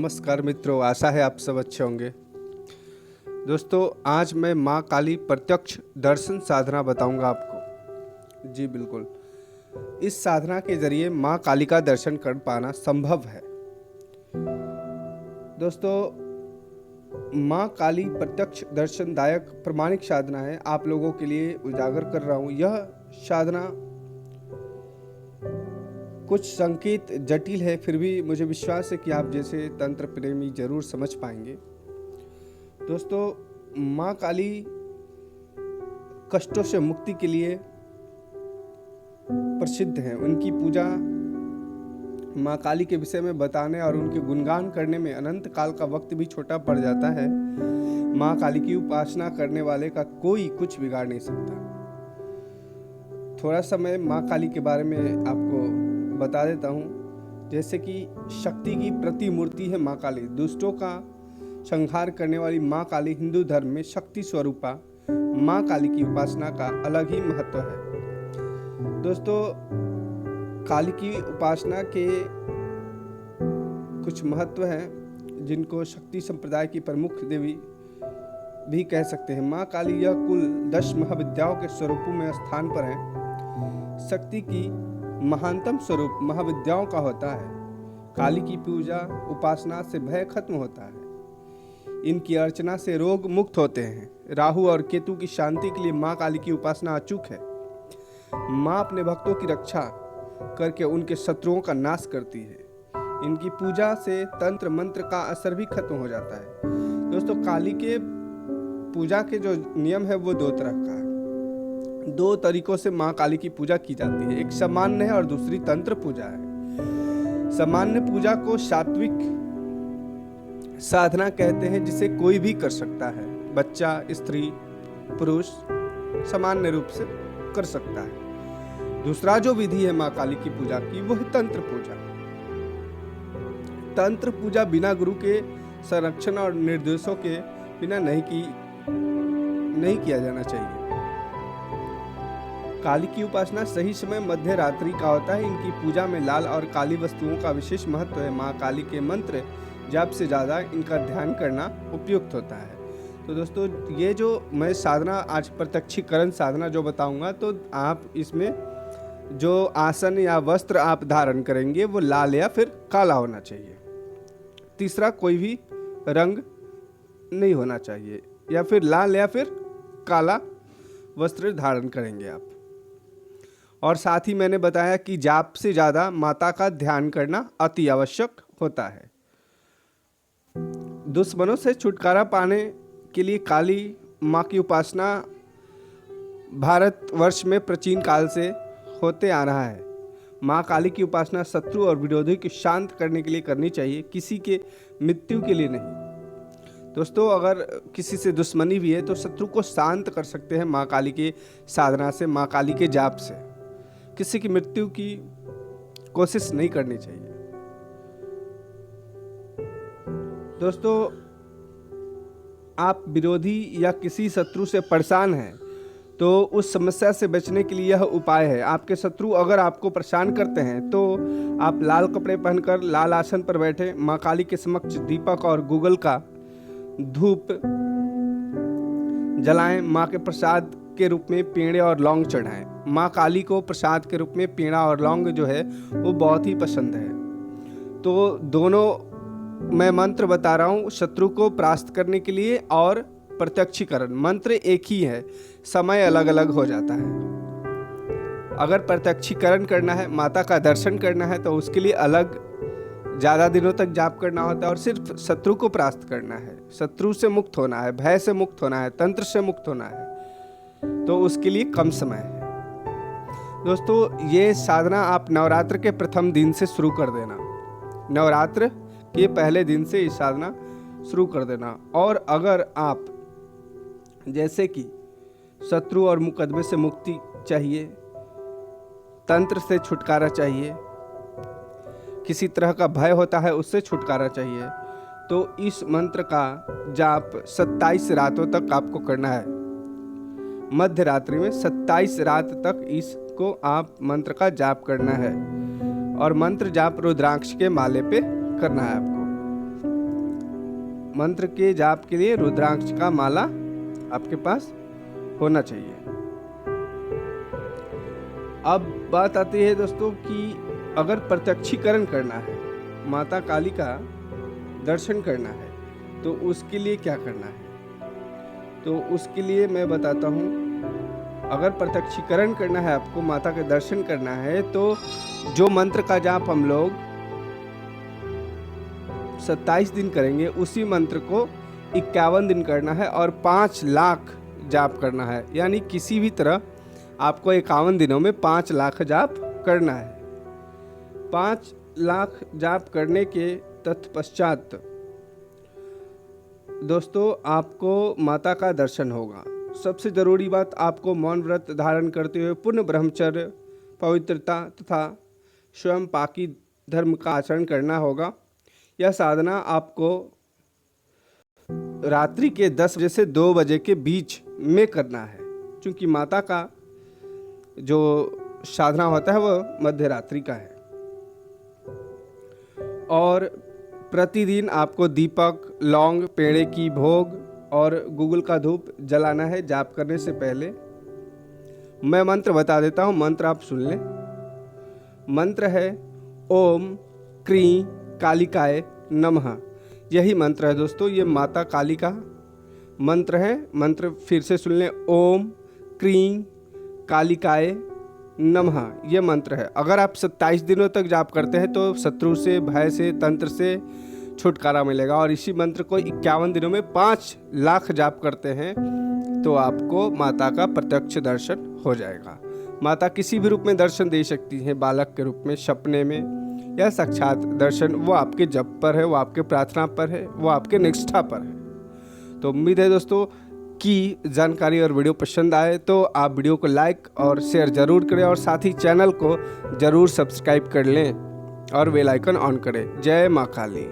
नमस्कार मित्रों, आशा है आप सब अच्छे होंगे। दोस्तों, आज मैं माँ काली प्रत्यक्ष दर्शन साधना बताऊंगा आपको। जी बिल्कुल, इस साधना के जरिए माँ काली का दर्शन कर पाना संभव है। दोस्तों, माँ काली प्रत्यक्ष दर्शनदायक प्रमाणिक साधना है। आप लोगों के लिए उजागर कर रहा हूँ। यह साधना कुछ संकेत जटिल है, फिर भी मुझे विश्वास है कि आप जैसे तंत्र प्रेमी जरूर समझ पाएंगे। दोस्तों, माँ काली कष्टों से मुक्ति के लिए प्रसिद्ध हैं। उनकी पूजा, माँ काली के विषय में बताने और उनके गुणगान करने में अनंत काल का वक्त भी छोटा पड़ जाता है। माँ काली की उपासना करने वाले का कोई कुछ बिगाड़ नहीं सकता। थोड़ा सा मैं माँ काली के बारे में आपको बता देता हूँ। जैसे कि शक्ति की प्रतिमूर्ति है माँ काली। दुष्टों का संहार करने वाली माँ काली हिंदू धर्म में शक्ति स्वरूपा माँ काली की उपासना का अलग ही महत्व है। दोस्तों, काली की उपासना के कुछ महत्व हैं जिनको शक्ति संप्रदाय की प्रमुख देवी भी कह सकते हैं। माँ काली यह कुल 10 महाविद्याओं के स्वरूपों में स्थान पर है। शक्ति की महानतम स्वरूप महाविद्याओं का होता है। काली की पूजा उपासना से भय खत्म होता है। इनकी अर्चना से रोग मुक्त होते हैं। राहु और केतु की शांति के लिए माँ काली की उपासना अचूक है। माँ अपने भक्तों की रक्षा करके उनके शत्रुओं का नाश करती है। इनकी पूजा से तंत्र मंत्र का असर भी खत्म हो जाता है। दोस्तों, काली के पूजा के जो नियम है वो 2 तरह का है। 2 तरीकों से माँ काली की पूजा की जाती है। एक सामान्य है और दूसरी तंत्र पूजा है। सामान्य पूजा को सात्विक साधना कहते हैं, जिसे कोई भी कर सकता है। बच्चा, स्त्री, पुरुष सामान्य रूप से कर सकता है। दूसरा जो विधि है माँ काली की पूजा की, वो है तंत्र पूजा। तंत्र पूजा बिना गुरु के संरक्षण और निर्देशों के बिना नहीं किया जाना चाहिए। काली की उपासना सही समय मध्य रात्रि का होता है। इनकी पूजा में लाल और काली वस्तुओं का विशेष महत्व है। माँ काली के मंत्र जाप से ज़्यादा इनका ध्यान करना उपयुक्त होता है। तो दोस्तों, ये जो मैं साधना आज प्रत्यक्षीकरण साधना जो बताऊंगा, तो आप इसमें जो आसन या वस्त्र आप धारण करेंगे वो लाल या फिर काला होना चाहिए। तीसरा कोई भी रंग नहीं होना चाहिए, या फिर लाल या फिर काला वस्त्र धारण करेंगे आप। और साथ ही मैंने बताया कि जाप से ज़्यादा माता का ध्यान करना अति आवश्यक होता है। दुश्मनों से छुटकारा पाने के लिए काली माँ की उपासना भारतवर्ष में प्राचीन काल से होते आ रहा है। माँ काली की उपासना शत्रु और विरोधी को शांत करने के लिए करनी चाहिए, किसी के मृत्यु के लिए नहीं। दोस्तों, अगर किसी से दुश्मनी भी है तो शत्रु को शांत कर सकते हैं माँ काली की साधना से, माँ काली के जाप से। किसी की मृत्यु की कोशिश नहीं करनी चाहिए। दोस्तों, आप विरोधी या किसी शत्रु से परेशान हैं तो उस समस्या से बचने के लिए यह उपाय है। आपके शत्रु अगर आपको परेशान करते हैं तो आप लाल कपड़े पहनकर लाल आसन पर बैठे माँ काली के समक्ष दीपक और गूगल का धूप जलाएं। माँ के प्रसाद के रूप में पेड़े और लौंग चढ़ाएं। माँ काली को प्रसाद के रूप में पेड़ा और लौंग जो है वो बहुत ही पसंद है। तो दोनों मैं मंत्र बता रहा हूँ शत्रु को परास्त करने के लिए, और प्रत्यक्षीकरण मंत्र एक ही है, समय अलग अलग हो जाता है। अगर प्रत्यक्षीकरण करना है, माता का दर्शन करना है, तो उसके लिए अलग ज़्यादा दिनों तक जाप करना होता है। और सिर्फ शत्रु को परास्त करना है, शत्रु से मुक्त होना है, भय से मुक्त होना है, तंत्र से मुक्त होना है, तो उसके लिए कम समय है। दोस्तों, ये साधना आप नवरात्र के प्रथम दिन से शुरू कर देना। नवरात्र के पहले दिन से ये साधना शुरू कर देना। और अगर आप जैसे कि शत्रु और मुकदमे से मुक्ति चाहिए, तंत्र से छुटकारा चाहिए, किसी तरह का भय होता है उससे छुटकारा चाहिए, तो इस मंत्र का जाप 27 रातों तक आपको करना है। मध्य रात्रि में 27 रात तक इसको आप मंत्र का जाप करना है। और मंत्र जाप रुद्राक्ष के माले पे करना है आपको। मंत्र के जाप के लिए रुद्राक्ष का माला आपके पास होना चाहिए। अब बात आती है दोस्तों कि अगर प्रत्यक्षीकरण करना है, माता काली का दर्शन करना है, तो उसके लिए क्या करना है? तो उसके लिए मैं बताता हूँ, अगर प्रत्यक्षीकरण करना है आपको, माता के दर्शन करना है, तो जो मंत्र का जाप हम लोग 27 दिन करेंगे, उसी मंत्र को 51 दिन करना है और 5 लाख जाप करना है। यानी किसी भी तरह आपको 51 दिनों में 5 लाख जाप करना है। 5 लाख जाप करने के तत्पश्चात दोस्तों आपको माता का दर्शन होगा। सबसे ज़रूरी बात, आपको मौन व्रत धारण करते हुए पूर्ण ब्रह्मचर्य, पवित्रता तथा स्वयं पाकी धर्म का आचरण करना होगा। यह साधना आपको रात्रि के 10 बजे से 2 बजे के बीच में करना है, क्योंकि माता का जो साधना होता है वह मध्य रात्रि का है। और प्रतिदिन आपको दीपक, लौंग, पेड़े की भोग और गूगल का धूप जलाना है जाप करने से पहले। मैं मंत्र बता देता हूँ, मंत्र आप सुन लें। मंत्र है ओम क्रीं कालिकाय नमः। यही मंत्र है दोस्तों, ये माता काली का मंत्र है। मंत्र फिर से सुन लें, ओम क्रीं कालिकाय नमः, ये मंत्र है। अगर आप 27 दिनों तक जाप करते हैं तो शत्रु से, भय से, तंत्र से छुटकारा मिलेगा। और इसी मंत्र को 51 दिनों में 5 लाख जाप करते हैं तो आपको माता का प्रत्यक्ष दर्शन हो जाएगा। माता किसी भी रूप में दर्शन दे सकती है, बालक के रूप में, सपने में, या साक्षात दर्शन। वो आपके जप पर है, वो आपके प्रार्थना पर है, वो आपके निष्ठा पर है। तो उम्मीद है दोस्तों की जानकारी और वीडियो पसंद आए तो आप वीडियो को लाइक और शेयर ज़रूर करें और साथ ही चैनल को ज़रूर सब्सक्राइब कर लें और बेल आइकन ऑन करें। जय माँ काली।